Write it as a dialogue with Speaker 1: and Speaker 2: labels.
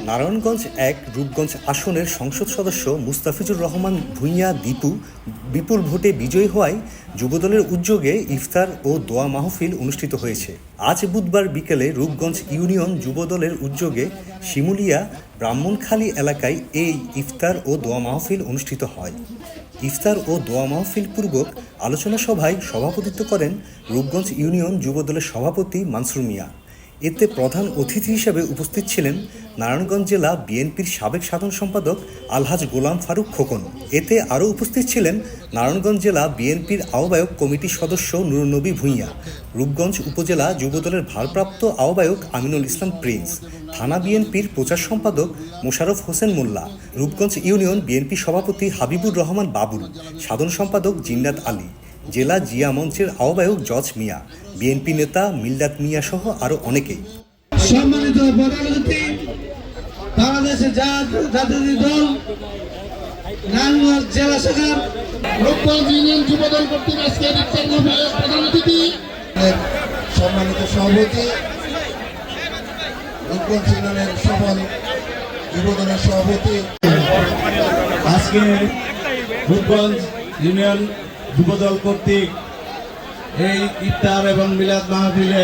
Speaker 1: নারায়ণগঞ্জ এক রূপগঞ্জ আসনের সংসদ সদস্য মুস্তাফিজুর রহমান ভূঁইয়া দীপু বিপুল ভোটে বিজয়ী হওয়ায় যুবদলের উদ্যোগে ইফতার ও দোয়া মাহফিল অনুষ্ঠিত হয়েছে। আজ বুধবার বিকেলে রূপগঞ্জ ইউনিয়ন যুবদলের উদ্যোগে শিমুলিয়া ব্রাহ্মণখালী এলাকায় এই ইফতার ও দোয়া মাহফিল অনুষ্ঠিত হয়। ইফতার ও দোয়া মাহফিল পূর্বক আলোচনা সভায় সভাপতিত্ব করেন রূপগঞ্জ ইউনিয়ন যুবদলের সভাপতি মানসুর মিয়া। এতে প্রধান অতিথি হিসেবে উপস্থিত ছিলেন নারায়ণগঞ্জ জেলা বিএনপির সাবেক সাধারণ সম্পাদক আলহাজ গোলাম ফারুক খোকন। এতে আরও উপস্থিত ছিলেন নারায়ণগঞ্জ জেলা বিএনপির আহ্বায়ক কমিটির সদস্য নুরুন্নবী ভূঁইয়া, রূপগঞ্জ উপজেলা যুবদলের ভারপ্রাপ্ত আহ্বায়ক আমিনুল ইসলাম প্রিন্স, থানা বিএনপির প্রচার সম্পাদক মোশাররফ হোসেন মোল্লা, রূপগঞ্জ ইউনিয়ন বিএনপি সভাপতি হাবিবুর রহমান বাবুল, সাধারণ সম্পাদক জিন্নাত আলী, জেলা জিয়া মঞ্চের আহ্বায়ক জজ মিয়া, বিএনপি নেতা মিল্লাত মিয়া সহ আরো অনেকেই।
Speaker 2: সম্মানিত প্রধান অতিথি, বাংলাদেশের জাতীয় দল নারায়ণগঞ্জ জেলা শাখার রূপগঞ্জ ইউনিয়ন যুবদল কর্তৃক আজকে প্রধান অতিথি, সম্মানিত সভাপতি, রূপগঞ্জ ইউনিয়নের সফল যুবদলের সভাপতি, আজকে রূপগঞ্জ ইউনিয়ন যুবদল কর্তৃক এই ইফতার এবং মিলাদ মাহফিলে